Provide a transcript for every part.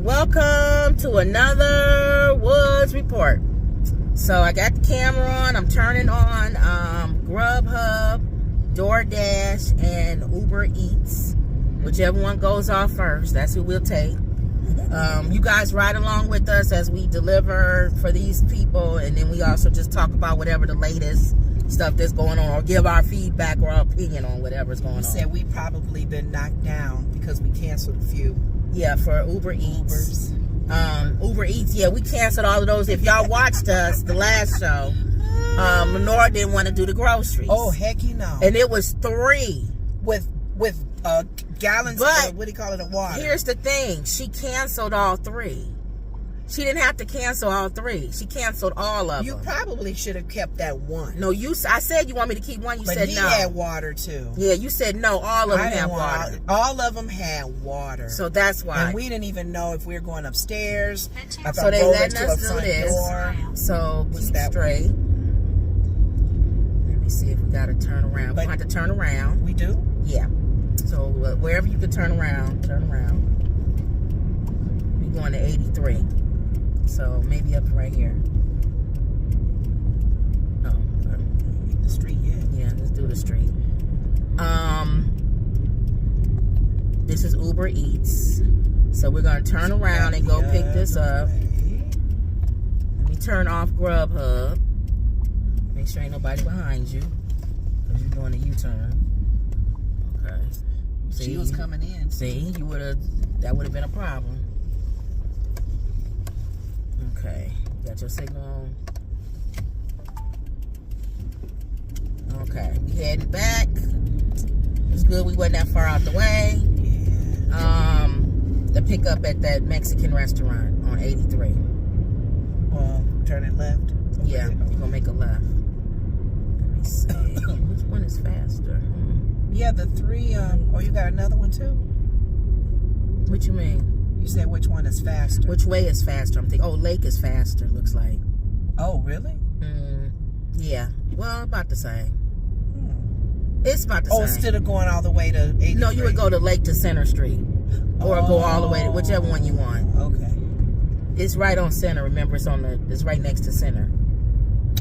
Welcome to another Woods Report. So I got the camera on. I'm turning on Grubhub, DoorDash, and Uber Eats. Whichever one goes off first, that's who we'll take. You guys ride along with us as we deliver for these people, and then we also just talk about whatever the latest stuff that's going on, or give our feedback or our opinion on whatever's going on. Said we probably been knocked down because we canceled a few. Yeah, for Uber Eats. Uber Eats, yeah, we canceled all of those. If y'all watched us, the last show, Lenore didn't want to do the groceries. Oh, heck you know. And it was 3. With gallons of, what do you call it, of water. Here's the thing. She canceled all 3. She didn't have to cancel all 3. She canceled all of them. You probably should have kept that one. No, I said you want me to keep one. You said no. But he had water too. Yeah, you said no. All of them had water. All of them had water. So that's why. And we didn't even know if we were going upstairs. So they letting us do this. So keep straight. Let me see if we got to turn around. We have to turn around. We do? Yeah. So wherever you can turn around, turn around. We're going to 83. So maybe up right here. Oh, the street, yeah. Yeah, let's do the street. This is Uber Eats. So we're gonna turn around and go pick this up. Let me turn off Grubhub. Make sure ain't nobody behind you, because you're doing a U-turn. Okay. See, she was coming in. See, that would have been a problem. Okay, got your signal on. Okay, we heading back. It's good we wasn't that far out the way. Yeah. The pickup at that Mexican restaurant on 83. Well, turning left. Yeah, you're gonna make a left. Let me see. Which one is faster? Yeah, the 3. Oh, you got another one too? What you mean? You said which one is faster? Which way is faster? I'm thinking, Lake is faster, looks like. Oh, really? Yeah. Well, about the same. It's about the same. Oh, instead of going all the way to 83? No, you would go to Lake to Center Street. Or go all the way to whichever one you want. Okay. It's right on Center. Remember, it's right next to Center.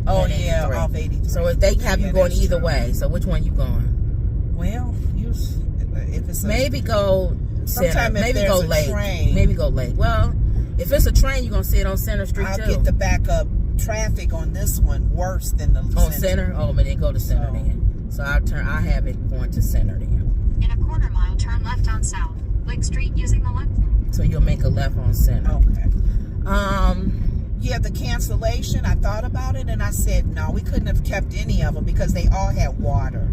Oh, yeah, off 83. So if they have you going either way, so which one you going? Well, if it's maybe go Center. Maybe go Lake. Train, maybe go Lake. Well, if it's a train, you're gonna sit on Center Street too. I'll get the backup traffic on this one worse than the Center. Oh, but then go to Center then. So I have it going to Center then. In a quarter mile, turn left on South Lake Street using the left. So you'll make a left on Center. Okay. Yeah, the cancellation, I thought about it and I said, no, we couldn't have kept any of them because they all had water.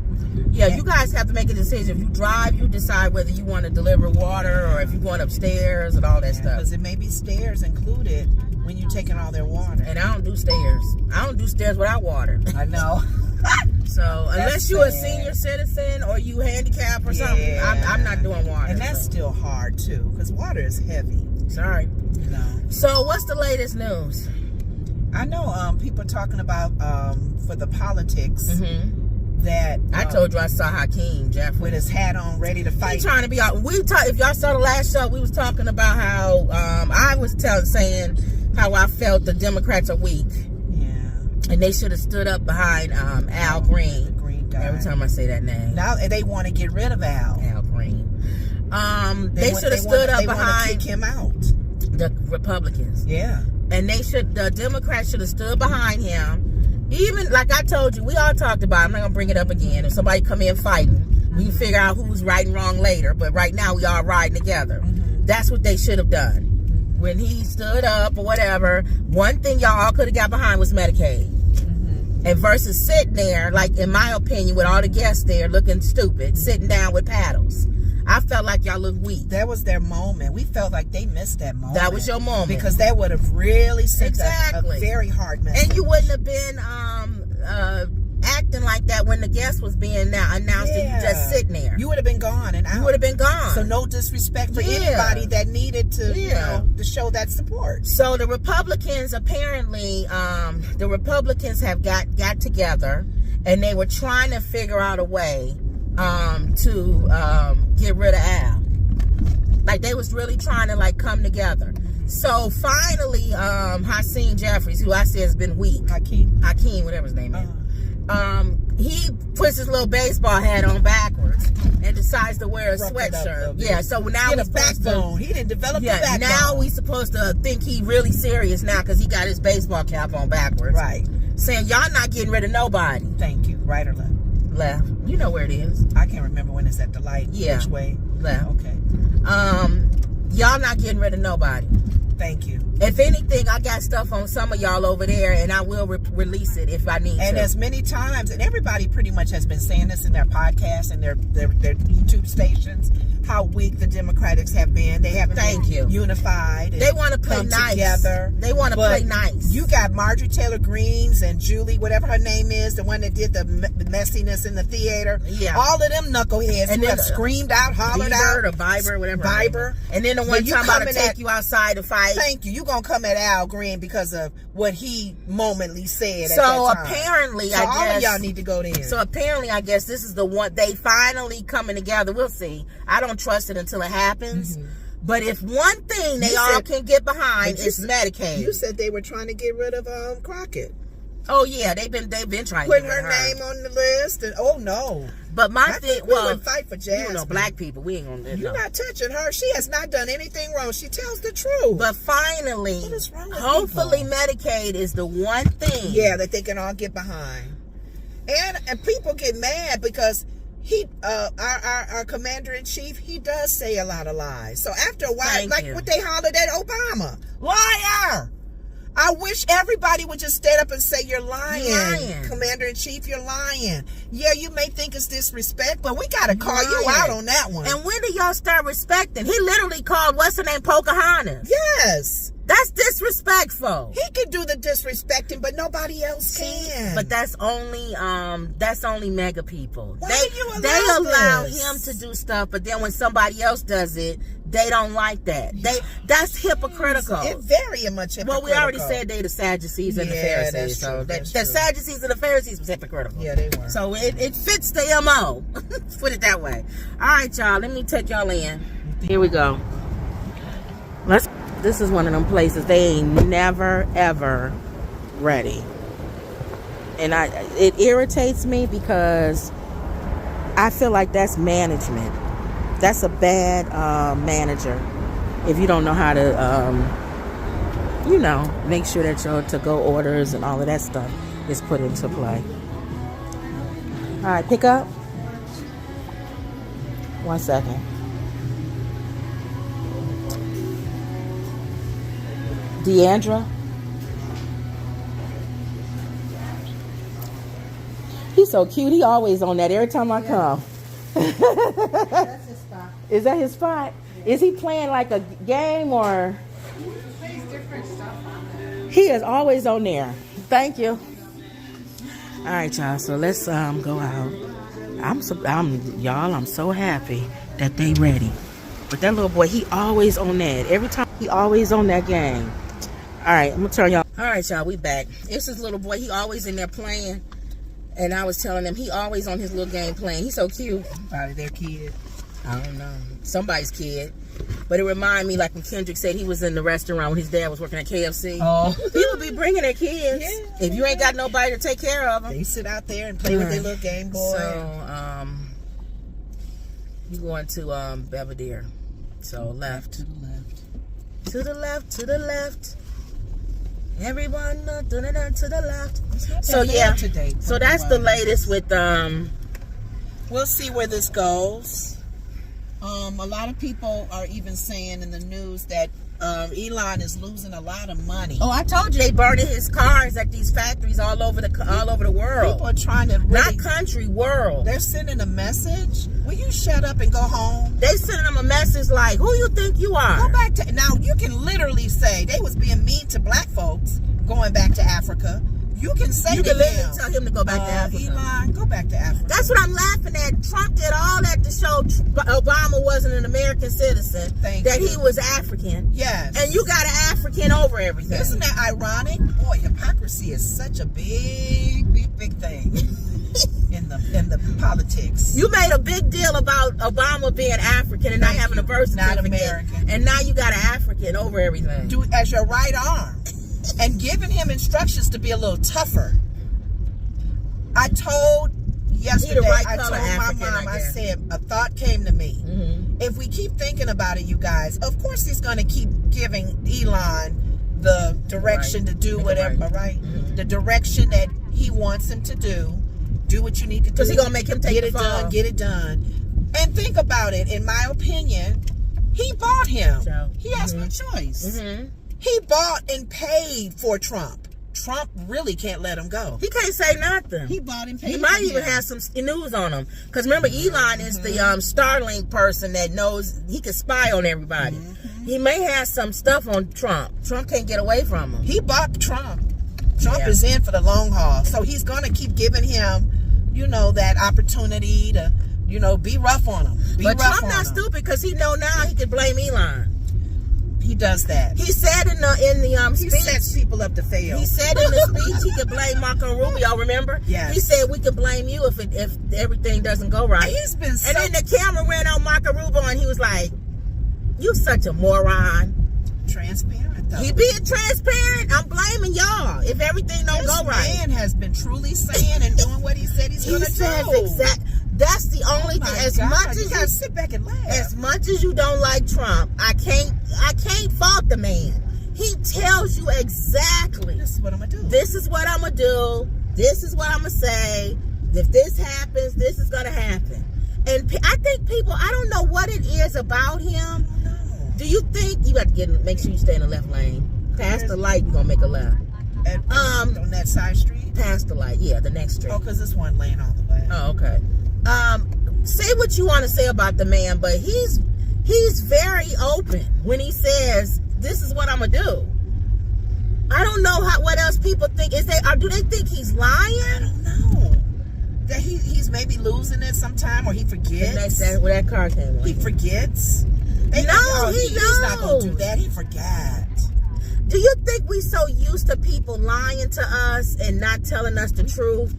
Yeah, you guys have to make a decision. If you drive, you decide whether you want to deliver water or if you're going upstairs and all that stuff. Because it may be stairs included when you're taking all their water. And I don't do stairs. I don't do stairs without water. I know. So unless you're a senior citizen or you handicapped or something, I'm not doing water. And that's still hard too, because water is heavy. Sorry. No. So what's the latest news? I know people are talking about for the politics that I told you I saw Hakeem Jeffrey with his hat on, ready to fight. He's trying to be out. If y'all saw the last show, we was talking about how I was saying how I felt the Democrats are weak. And they should have stood up behind Al Green. The green guy. Every time I say that name. Now they want to get rid of Al. Al Green. They should have stood up behind. They want to kick him out. The Republicans. Yeah. And the Democrats should have stood behind him. Even, like I told you, we all talked about it. I'm not going to bring it up again. If somebody come in fighting, we can figure out who's right and wrong later. But right now, we all riding together. That's what they should have done. When he stood up or whatever, one thing y'all all could have got behind was Medicaid. And versus sitting there, like in my opinion, with all the guests there looking stupid, sitting down with paddles. I felt like y'all looked weak. That was their moment. We felt like they missed that moment. That was your moment. Because that would have really sent a very hard message. And you wouldn't have been acting like that when the guest was being announced and you just sitting there. You would have been gone and out. You would have been gone. So no disrespect for anybody that needed to, to show that support. So the Republicans apparently, have got together and they were trying to figure out a way to get rid of Al. Like they was really trying to like come together. So finally, Hakeem Jeffries, who I said has been weak, Hakeem, whatever his name is, he puts his little baseball hat on backwards and decides to wear a sweatshirt. Yeah, so now he's backbone. He didn't develop the backbone. Now we supposed to think he really serious now because he got his baseball cap on backwards. Right. Saying y'all not getting rid of nobody. Thank you. Right or left? Left. You know where it is. I can't remember when it's at the light. Yeah. Which way? Left. Okay. Y'all not getting rid of nobody. Thank you. If anything, I got stuff on some of y'all over there, and I will release it if I need to. And as many times, and everybody pretty much has been saying this in their podcasts and their YouTube stations, how weak the Democrats have been. They haven't been unified. They want to play nice. Together. They want to play nice. You got Marjorie Taylor Greene and Julie, whatever her name is, the one that did the messiness in the theater. Yeah. All of them knuckleheads who have screamed out, hollered out. Or Bieber, whatever. Bieber. And then the one talking about to take you outside to fight. Thank you. You gonna come at Al Green because of what he momently said. So apparently, I guess all of y'all need to go there. So apparently, I guess this is the one they finally coming together. We'll see. I don't trust it until it happens. But if one thing they all can get behind is Medicaid. You said they were trying to get rid of Crockett. Oh yeah, they've been trying to put get her name on the list. And oh no. But my thing, we would fight for Jasmine. You know, black people, we ain't gonna do that. You're not touching her. She has not done anything wrong. She tells the truth. But finally, what is wrong with hopefully people? Medicaid is the one thing. Yeah, that they can all get behind. And people get mad because our commander in chief, he does say a lot of lies. So after a while, what they hollered at Obama, liar. I wish everybody would just stand up and say, you're lying. Commander-in-Chief, you're lying. Yeah, you may think it's disrespect, but we got to call you out on that one. And when do y'all start respecting? He literally called, what's her name, Pocahontas. Yes. That's disrespectful. He can do the disrespecting, but nobody else can. But that's only mega people. Why they allow him to do stuff, but then when somebody else does it, they don't like that. That's hypocritical. It's very much hypocritical. Well, we already said they the Sadducees and the Pharisees. That's so true, the Sadducees and the Pharisees was hypocritical. Yeah, they were. So it fits the MO. Put it that way. All right, y'all. Let me take y'all in. Here we go. This is one of them places they ain't never ever ready, and it irritates me because I feel like that's management. That's a bad manager if you don't know how to make sure that your to-go orders and all of that stuff is put into play. All right, pick up. 1 second. Deandra. He's so cute. He always on that every time I come. That's his spot. Is that his spot? Yeah. Is he playing like a game or? He plays different stuff on there. He is always on there. Thank you. All right, y'all. So let's go out. I'm so happy that they ready. But that little boy, he always on that. Every time he always on that game. All right, I'm gonna turn y'all. All right, y'all, we back. It's this little boy. He always in there playing. And I was telling him he always on his little game playing. He's so cute. Probably their kid. I don't know. Somebody's kid. But it reminded me like when Kendrick said he was in the restaurant when his dad was working at KFC. Oh. People be bringing their kids. Yeah. If you ain't got nobody to take care of them. They sit out there and play with their little Game Boy. So, you going to Belvedere. So left. To the left. To the left. To the left. Everyone to the left. So yeah. Today, so that's the latest with We'll see where this goes. A lot of people are even saying in the news that Elon is losing a lot of money. Oh, I told you they burning his cars at these factories all over the world. People are trying to not country, world. They're sending a message. Will you shut up and go home? They sending them a message like, "Who you think you are?" Go back to now. You can literally say they was being mean to black folks going back to Africa. You can say you to can literally them, tell him to go back to Africa. Elon, go back to Africa. That's what I'm laughing at. Trump did all that to show Obama wasn't an American citizen. That he was African. Yes. And you got an African over everything. Isn't that ironic? Boy, hypocrisy is such a big thing. in the politics. You made a big deal about Obama being African and not having a birth certificate. Not American. And now you got an African over everything. Do as your right arm. And giving him instructions to be a little tougher. I told yesterday, I told my mom, I said, a thought came to me. If we keep thinking about it, you guys, of course he's going to keep giving Elon the direction to do whatever, right? The direction that he wants him to do. Do what you need to do. Because he's going to make him take it done, get it done. And think about it, in my opinion, he bought him. So, he has no choice. He bought and paid for Trump. Trump really can't let him go. He can't say nothing. He bought and paid. He might even have some news on him. Because remember, Elon is the Starlink person that knows he can spy on everybody. He may have some stuff on Trump. Trump can't get away from him. He bought Trump. Trump is in for the long haul. So he's going to keep giving him, that opportunity to, be rough on him. But Trump not stupid because he know now he can blame Elon. He does that. He said in the speech, he sets people up to fail. He said in the speech he could blame Marco Rubio. Remember? Yes. He said we could blame you if everything doesn't go right. He's been and then the camera ran on Marco Rubio and he was like, "You such a moron." Transparent though. He being transparent. I'm blaming y'all if everything don't go right. This man has been truly saying and doing what he said he's going to do. That's the only thing. As much as you sit back and laugh. As much as you don't like Trump, I can't fault the man. He tells you exactly. This is what I'm gonna do. This is what I'm gonna do. This is what I'm gonna say. If this happens, this is gonna happen. And I think people. I don't know what it is about him. Do you think you got to make sure you stay in the left lane? Past the light, you're gonna make a left. On that side street? Past the light, yeah, the next street. Oh, because this one lane all the way. Oh, okay. Say what you want to say about the man, but he's very open when he says, "This is what I'm gonna do." I don't know what else people think. Do they think he's lying? I don't know. That he's maybe losing it sometime, or he forgets. That's where that car came on. He forgets. He's not gonna do that. He forgot. Do you think we so used to people lying to us and not telling us the truth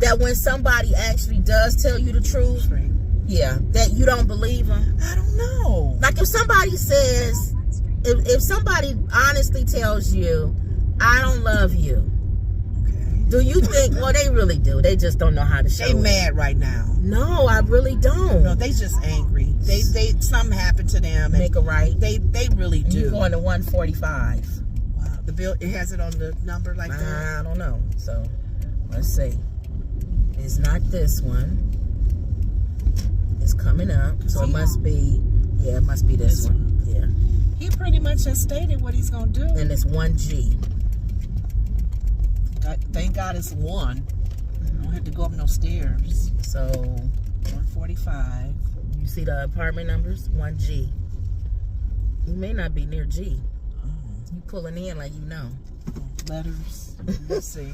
that when somebody actually does tell you the truth, that you don't believe them? I don't know. Like if somebody says, if somebody honestly tells you, "I don't love you," do you think, well, they really do. They just don't know how to show it. They mad right now. No, I really don't. No, they just angry. They something happened to them. Make a right. They really do. You're going to 145. Wow. The bill, it has it on the number like that? I don't know. So, let's see. It's not this one. It's coming up. So it must be, it must be this one. Yeah. He pretty much has stated what he's going to do. And it's 1G. Thank God it's one. I don't have to go up no stairs. So 145. You see the apartment numbers? 1G. You may not be near G. You pulling in like you know. Letters. Let's see.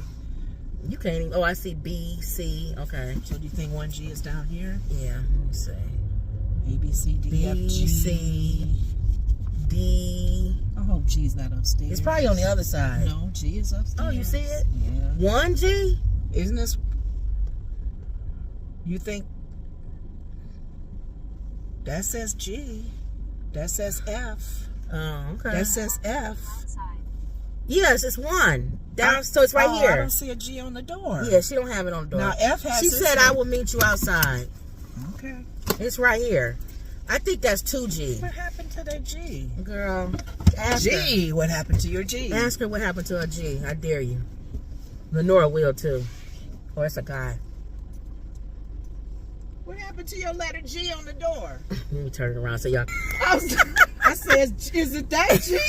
You can't even. Oh, I see B, C. Okay. So do you think 1G is down here? Yeah. Let me see. A, B, C, D, F, G. B, C, D. I hope G's not upstairs. It's probably on the other side. No, G is upstairs. Oh, you see it? Yeah. 1G? Isn't this? You think? That says G. That says F. Oh, okay. That says F. Yes, it's 1. Down, so it's right here. I don't see a G on the door. Yeah, she don't have it on the door. Now F has. She said, "I will meet you outside." Okay. It's right here. I think that's 2G. What happened to that G? Girl, ask G, her. what happened to your G? Ask her what happened to her G. I dare you. Lenora will too. Oh, that's a guy. What happened to your letter G on the door? Let me turn it around so y'all. I said, is it that G?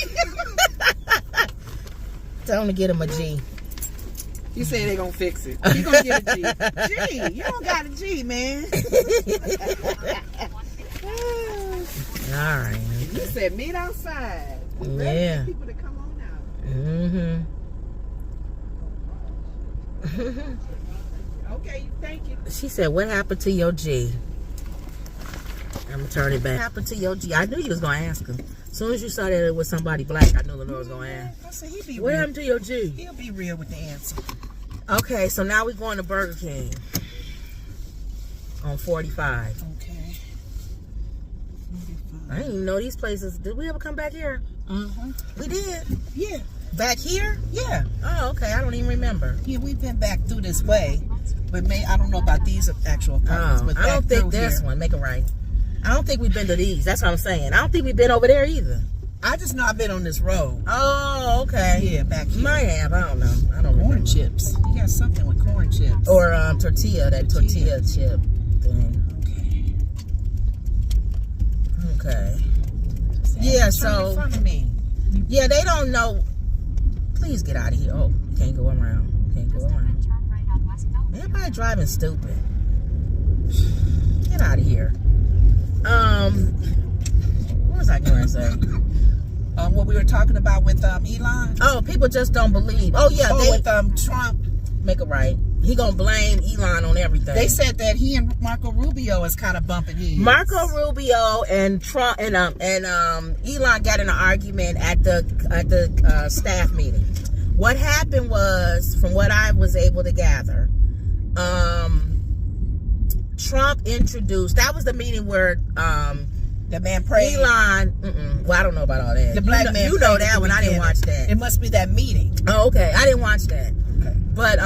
Tell them to get him a G. You say they gonna fix it. You gonna get a G. G, you don't got a G, man. All right. You said meet outside. Yeah. People to come on out. Okay, thank you. She said, "What happened to your G?" I'm gonna turn it back. What happened to your G? I knew you was gonna ask him. As soon as you saw that it was somebody black, I knew Lenore was gonna ask. I said, he be What real. happened to your G? He'll be real with the answer. Okay, so now we're going to Burger King. on 45. Okay. I didn't even know these places. Did we ever come back here? We did. Yeah. Back here? Yeah. Oh, okay. I don't even remember. Yeah, we've been back through this way, but I don't know about these actual apartments. But I don't think this here. one. Make it right. I don't think we've been to these. That's what I'm saying. I don't think we've been over there either. I just know I've been on this road. Oh, okay. Yeah, back here. Might have. I don't know. I don't remember. Corn chips. You got something with corn chips. Or tortilla. That tortilla chip thing. Okay. Yeah, so in front of me. Yeah, they don't know. Please get out of here. Oh, you can't go around. Can't go around. Turn right on West Bellevue. Everybody driving stupid. Get out of here. What was I going to say? What we were talking about with Elon. Oh, people just don't believe. Oh yeah, with Trump. Make it right. He gonna blame Elon on everything. They said that he and Marco Rubio is kind of bumping heads. Marco Rubio and Trump and Elon got in an argument at the staff meeting. What happened was, from what I was able to gather, Trump introduced. That was the meeting where the man prayed. Elon. Well, I don't know about all that. The black man. You know that one. I didn't watch that. It must be that meeting. Oh, okay. I didn't watch that. Okay. But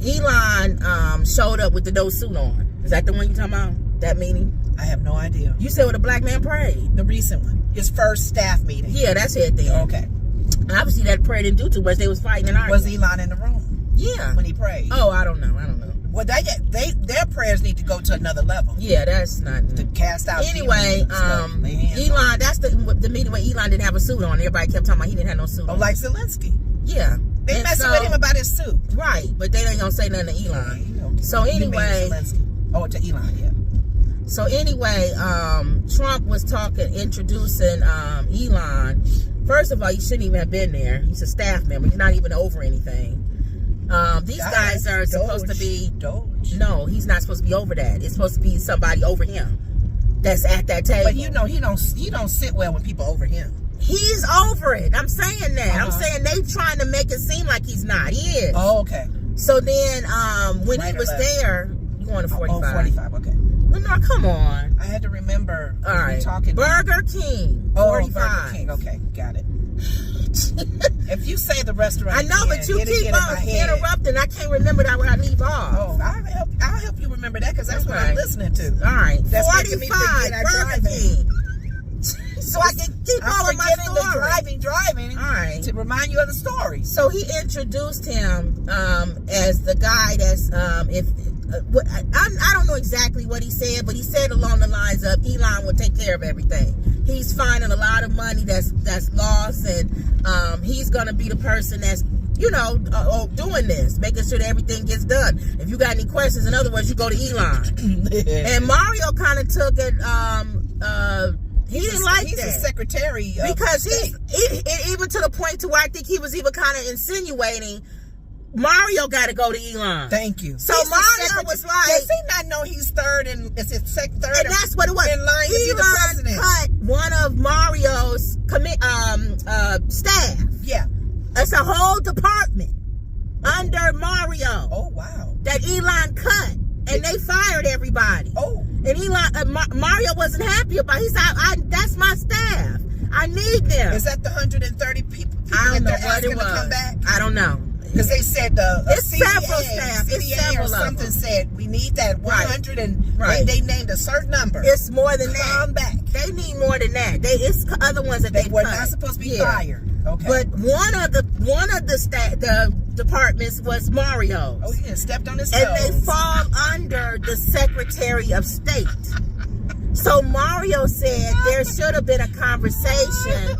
Elon showed up with the no suit on. Is that the one you talking about? That meeting? I have no idea. You said with a black man prayed. The recent one. His first staff meeting. Yeah, that's it then. Okay. Obviously that prayer didn't do too much. They was fighting and arguing. Was Elon in the room? Yeah. When he prayed? Oh, I don't know. Well, their prayers need to go to another level. Yeah, that's not. To cast out. Anyway, Elon, that's the meeting where Elon didn't have a suit on. Everybody kept talking about he didn't have no suit on. Like Zelensky. Yeah. They messing with him about his suit. Right, but they ain't gonna say nothing to Elon. So anyway. To Elon, yeah. So anyway, Trump was introducing Elon. First of all, he shouldn't even have been there. He's a staff member. He's not even over anything. These guys are supposed to be. Doge. No, he's not supposed to be over that. It's supposed to be somebody over him that's at that table. But you know, he don't sit well when people over him. He's over it. I'm saying that. I'm saying they trying to make it seem like he's not. He is. Oh, okay. So then, when he was there, you going to 45? Oh, 45. Okay. Well, no, come on. I had to remember. All right. Talking Burger King. 45. Burger King. Okay, got it. If you say the restaurant, I know, but you keep on interrupting. I can't remember that when I leave off. Oh, I'll help you remember that because that's what I'm listening to. All right, that's 45 Burger King. So I can keep on with my story. Driving. All right, to remind you of the story. So he introduced him as the guy that's I don't know exactly what he said, but he said along the lines of Elon will take care of everything. He's finding a lot of money that's lost, and he's gonna be the person that's doing this, making sure that everything gets done. If you got any questions, in other words, you go to Elon. And Mario kind of took it. He didn't like that. He's a secretary because even to the point to where I think he was even kind of insinuating Mario got to go to Elon. Thank you. So Mario was like, does he not know he's third and it's his third? And that's what it was. In line to be the president. Cut one of Mario's staff. Yeah, it's a whole department under Mario. Oh wow. That Elon cut, and they fired everybody. Oh. And Elon, Mario wasn't happy about it. He said, that's my staff. I need them. Is that the 130 people I don't know that what it was. To come back? I don't know. Because they said it's several staff. It's several or something said we need that 100 and they named a certain number. It's more than that. Come back. They need more than that. It's other ones that they were cut. Not supposed to be fired. Okay. But one of the departments was Mario's. Oh, he stepped on his toes. And they fall under the Secretary of State. So Mario said there should have been a conversation.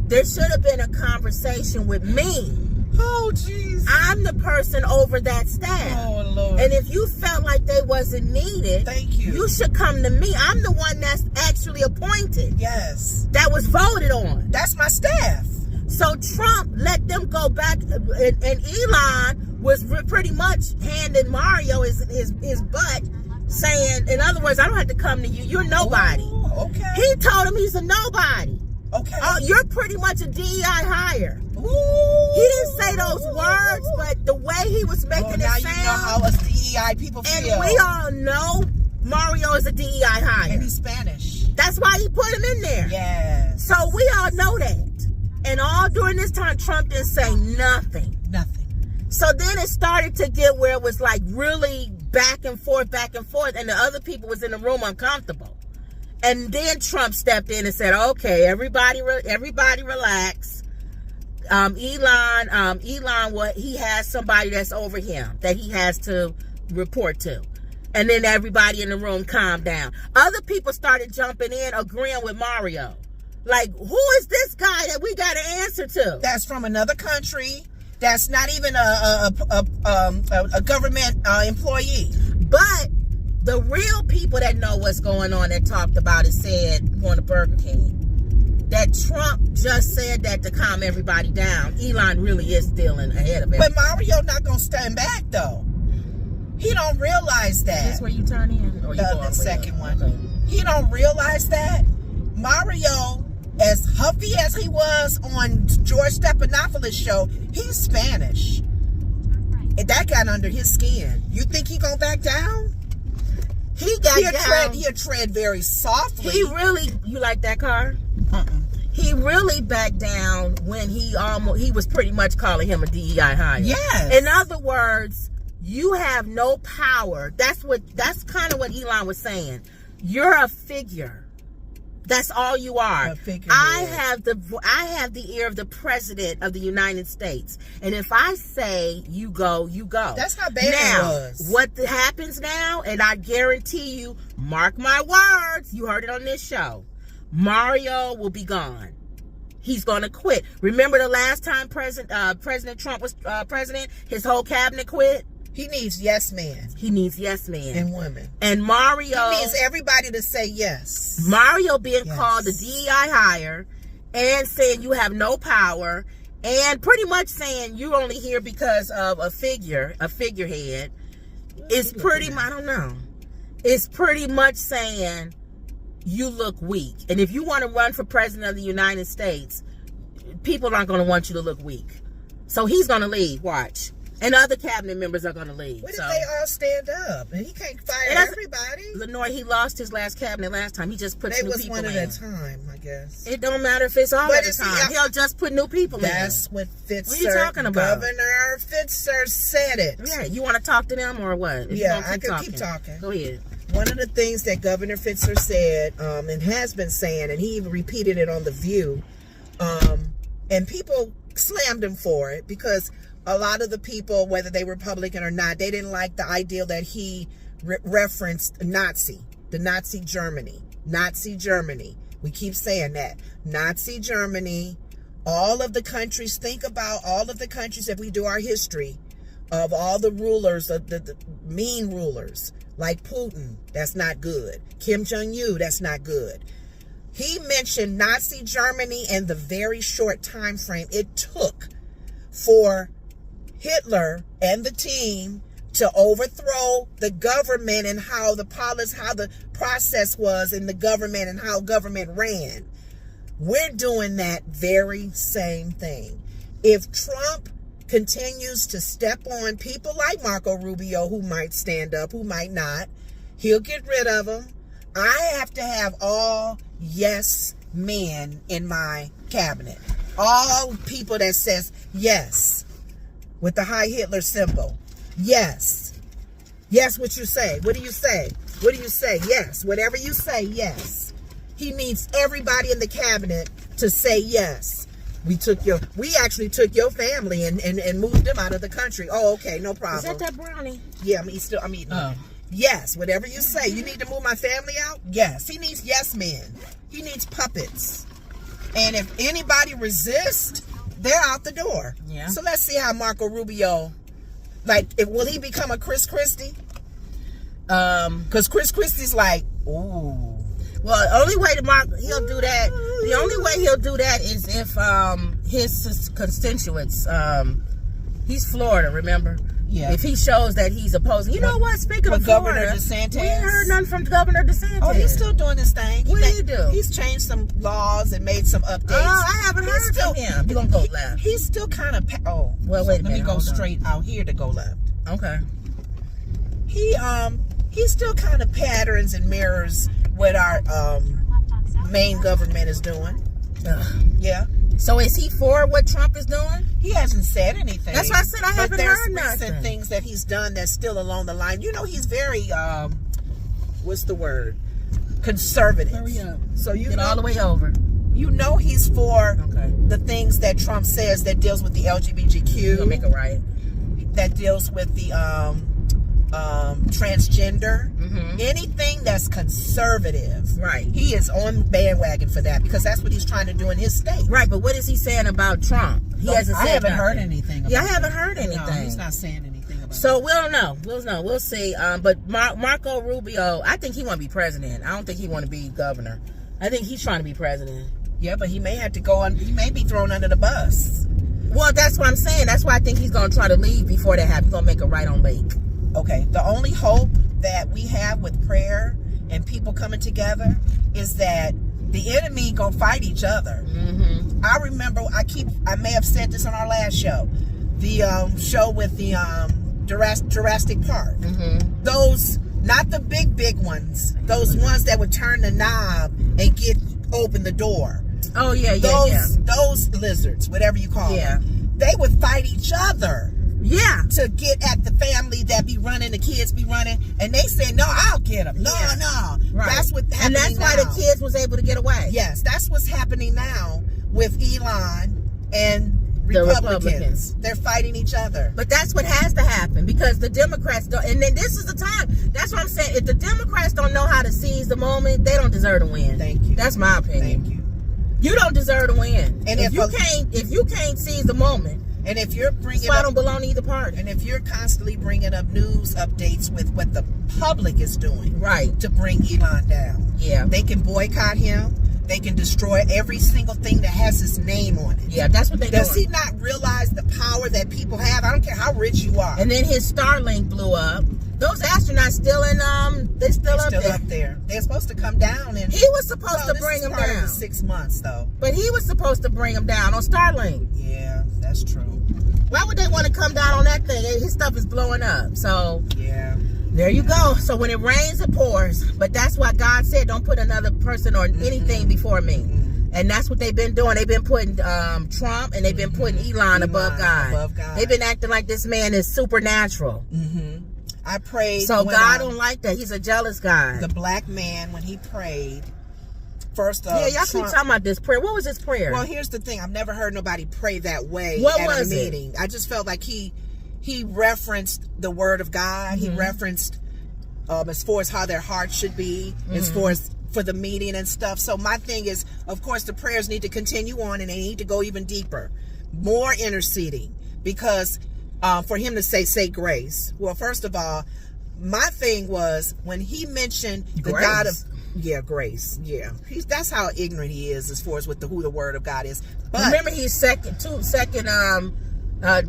There should have been a conversation with me. Oh, jeez. I'm the person over that staff. Oh, Lord. And if you felt like they wasn't needed, thank you. You should come to me. I'm the one that's actually appointed. Yes. That was voted on. That's my staff. So Trump let them go back, and Elon was pretty much handing Mario his butt, saying, in other words, I don't have to come to you. You're nobody. Ooh, okay. He told him he's a nobody. Okay. You're pretty much a DEI hire. Ooh. He didn't say those words, but the way he was making it sound. Now you know how us DEI DEI people feel. And we all know Mario is a DEI hire. And he's Spanish. That's why he put him in there. Yes. So we all know that. And all during this time, Trump didn't say nothing. Nothing. So then it started to get where it was like really back and forth, and the other people was in the room uncomfortable. And then Trump stepped in and said, okay, everybody relax. Elon, he has somebody that's over him that he has to report to. And then everybody in the room calmed down. Other people started jumping in, agreeing with Mario. Like, who is this guy that we got to answer to? That's from another country. That's not even a government employee. But the real people that know what's going on that talked about it said on the Burger King that Trump just said that to calm everybody down. Elon really is stealing ahead of it. But Mario not gonna stand back though. He don't realize that. Is this where you turn in? Or The second one. Okay. He don't realize that. Mario, as huffy as he was on George Stephanopoulos' show, he's Spanish. And that got under his skin. You think he gonna back down? He'll tread very softly. You like that car? He really backed down when he was pretty much calling him a DEI hire. Yes. In other words, you have no power. That's kind of what Elon was saying. You're a figure. That's all you are. I have the ear of the president of the United States. And if I say you go, you go. That's how bad it was. What happens now, and I guarantee you, mark my words, you heard it on this show, Mario will be gone. He's going to quit. Remember the last time President Trump was president, his whole cabinet quit? He needs yes men. He needs yes men. And women. And Mario... He needs everybody to say yes. Mario being called the DEI hire and saying you have no power and pretty much saying you're only here because of a figurehead is pretty... I don't know. It's pretty much saying you look weak. And if you want to run for president of the United States, people aren't going to want you to look weak. So he's going to leave. Watch. And other cabinet members are going to leave. What if they all stand up? And he can't fire everybody. Lenore, he lost his last cabinet last time. He just put new people in. It was one at a time, I guess. It don't matter if it's all at a time. He'll just put new people in. That's what Fitzer... What are you talking about? Governor Fitzer said it. Yeah, you want to talk to them or what? I can keep talking. Go ahead. One of the things that Governor Fitzer said, and has been saying, and he even repeated it on The View, and people slammed him for it because a lot of the people, whether they were Republican or not, they didn't like the idea that he referenced the Nazi Germany. Nazi Germany. We keep saying that. Nazi Germany. All of the countries, think about all of the countries, if we do our history, of all the rulers, of the mean rulers, like Putin, that's not good. Kim Jong-un, that's not good. He mentioned Nazi Germany and the very short time frame it took for Hitler and the team to overthrow the government and how the process was in the government and how government ran. We're doing that very same thing. If Trump continues to step on people like Marco Rubio, who might stand up, who might not, he'll get rid of them. I have to have all yes men in my cabinet. All people that says yes. With the Heil Hitler symbol. Yes. Yes, what you say. What do you say? What do you say? Yes. Whatever you say, yes. He needs everybody in the cabinet to say yes. We actually took your family and moved them out of the country. Oh, okay, no problem. Is that brownie? Yeah, I'm eating it. Yes, whatever you say. You need to move my family out? Yes. He needs yes men. He needs puppets. And if anybody resists, they're out the door. Yeah. So let's see how Marco Rubio, will he become a Chris Christie? Because Chris Christie's like, ooh. Well, the only way he'll do that. The only way he'll do that is if his constituents. He's Florida, remember? Yeah. If he shows that he's opposing. You know what? Speaking of Florida, Governor DeSantis, we ain't heard nothing from Governor DeSantis. Oh, he's still doing his thing. What did he do? He's changed some laws and made some updates. Oh, I haven't heard from him. You're going to go left. He's still kind of... Well, wait a minute. Let me go straight out here to go left. Okay. he still kind of patterns and mirrors what our main government is doing. Yeah. So is he for what Trump is doing? He hasn't said anything. That's why I said I haven't heard nothing. But there's recent things that he's done that's still along the line. You know, he's very what's the word? Conservative. Hurry up. So you get know, all the way over. You know he's for the things that Trump says that deals with the LGBTQ. You're gonna make it right. That deals with the transgender. Anything that's conservative. Right. He is on bandwagon for that because that's what he's trying to do in his state. Right, but what is he saying about Trump? He hasn't said I haven't nothing. heard anything about I haven't heard anything. No, he's not saying anything about So we'll know. We'll see. But Marco Rubio, I think he want to be president. I don't think he want to be governor. I think he's trying to be president. Yeah, but he may have to go on. He may be thrown under the bus. Well, that's what I'm saying. That's why I think he's going to try to leave before that happens. He's going to make a right on Lake. Okay. The only hope that we have with prayer and people coming together is that the enemy going to fight each other. I remember, I may have said this on our last show, the show with the Jurassic Park. Those, not the big ones, those ones that would turn the knob and open the door. Oh, yeah. Those lizards, whatever you call them. They would fight each other. Yeah. To get at the family that be running, the kids be running. And they said, no, I'll get them. No. Right. That's what's happening. And that's why the kids was able to get away. Yes, that's what's happening now with Elon and The Republicans. They're fighting each other. But that's what has to happen because the Democrats don't. And then this is the time. That's what I'm saying. If the Democrats don't know how to seize the moment, they don't deserve to win. Thank you. That's my opinion. Thank you. You don't deserve to win. And if you can't seize the moment, and if you're bringing so I don't belong to either party. And if you're constantly bringing up news updates with what the public is doing, right, to bring Elon down, they can boycott him. They can destroy every single thing that has his name on it. Yeah, that's what they do. Does he not realize the power that people have? I don't care how rich you are. And then his Starlink blew up. Those astronauts still in they're still up there. They're supposed to come down, and he was supposed to bring them down. 6 months though. But he was supposed to bring them down on Starlink. Yeah, that's true. Why would they want to come down on that thing? His stuff is blowing up. So yeah. There you go. So when it rains, it pours. But that's why God said, don't put another person or anything before me. And that's what they've been doing. They've been putting Trump and they've been putting Elon above God. They've been acting like this man is supernatural. I prayed. So God don't like that. He's a jealous God. The black man, when he prayed, first y'all keep talking about this prayer. What was his prayer? Well, here's the thing. I've never heard nobody pray that way at a meeting. I just felt like he referenced the word of God. He referenced as far as how their heart should be, as far as for the meeting and stuff. So my thing is, of course, the prayers need to continue on and they need to go even deeper. More interceding. Because for him to say grace. Well, first of all, my thing was when he mentioned the God of grace. Yeah. That's how ignorant he is as far as with who the word of God is. But remember he's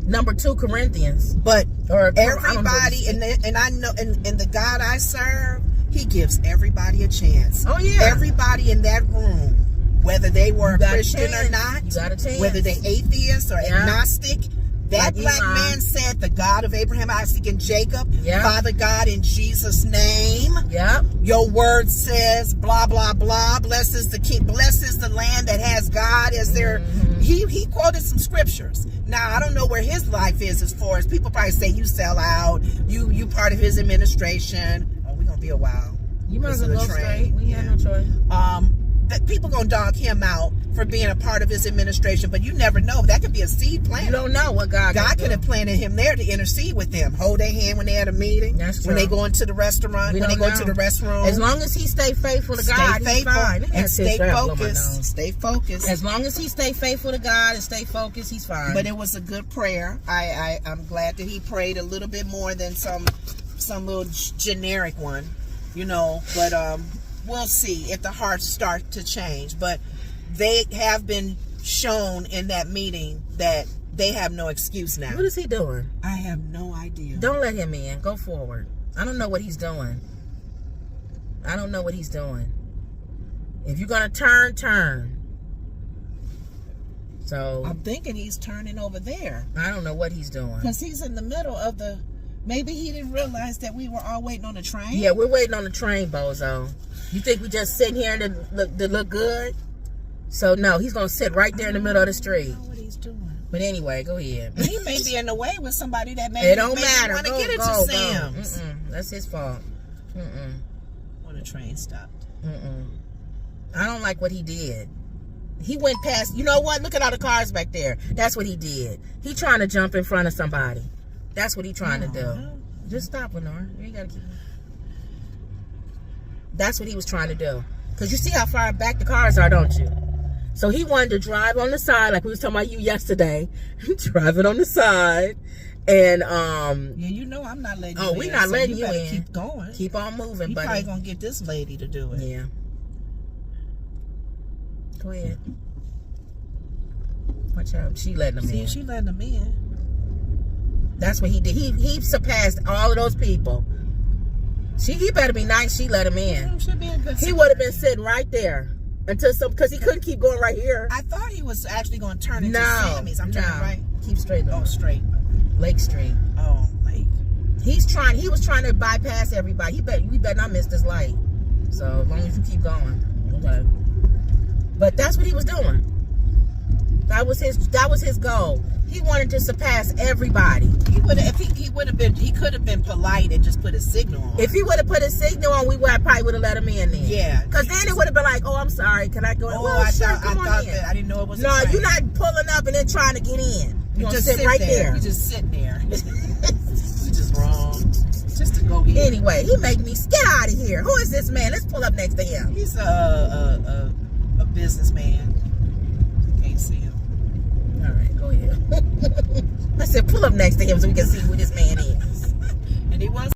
number 2 Corinthians. But everybody and I know and the God I serve, he gives everybody a chance. Oh yeah. Everybody in that room, whether they were a Christian or not, whether they atheist or agnostic, that black man said, the God of Abraham, Isaac, and Jacob, Father God, in Jesus' name, your word says, blah, blah, blah, blesses the king, blesses the land that has God as their, he quoted some scriptures. Now, I don't know where his life is as far as people probably say, you sell out, you part of his administration. Oh, we're going to be a while. You might as well go straight. We have no choice. That people gonna dog him out for being a part of his administration, but you never know. That could be a seed planted. You don't know what God could have planted him there to intercede with them, hold their hand when they had a meeting. That's true. When they go into the restaurant, when they go to the restroom. As long as he stay faithful to God, he's fine. And stay focused. Stay focused. As long as he stay faithful to God and stay focused, he's fine. But it was a good prayer. I'm glad that he prayed a little bit more than some little generic one, But we'll see if the hearts start to change. But they have been shown in that meeting that they have no excuse now. What is he doing? I have no idea. Don't let him in. Go forward. I don't know what he's doing. If you're going to turn. So I'm thinking he's turning over there. I don't know what he's doing. Because he's in the middle of the Maybe he didn't realize that we were all waiting on the train. Yeah, we're waiting on the train, bozo. You think we just sitting here to look good? So no, he's gonna sit right there in the middle of the street. I don't know what he's doing. But anyway, go ahead. He may be in the way with somebody that may. It don't matter. Want to get into Sam's. That's his fault. When the train stopped. I don't like what he did. He went past. You know what? Look at all the cars back there. That's what he did. He trying to jump in front of somebody. That's what he trying to do. No. Just stop, Lenore. You ain't gotta keep. That's what he was trying to do. Cause you see how far back the cars are, don't you? So he wanted to drive on the side, like we was talking about you yesterday. Driving on the side, and yeah, you know I'm not letting. Oh, you we're in, not so letting you you better in. Keep going. Keep on moving, You buddy. probably gonna get this lady to do it. Yeah. Go ahead. Watch out. She letting him in. She letting him in. That's what he did. He surpassed all of those people. He better be nice. She let him in. Should be a good. He would have been sitting right there until because he couldn't keep going right here. I thought he was actually going to turn into Sammy's. I'm turning right. Keep straight. Oh, straight. Lake Street. Oh, Lake. He was trying to bypass everybody. We better not miss this light. So as long as you keep going, okay. But that's what he was doing. That was his goal. He wanted to surpass everybody. He could have been polite and just put a signal on. If he would have put a signal on, I probably would have let him in then. Yeah. Because then it would have been like, oh, I'm sorry. Can I go? Oh, well, I sure, thought in. that I didn't know it was. No, you're not pulling up and then trying to get in. You're going to sit right there. You just sitting there. You're just wrong. Just to go here. Anyway, he made me get out of here. Who is this man? Let's pull up next to him. He's a businessman. Can't see him. All right, go ahead. I said pull up next to him so we can see who this man is. And he was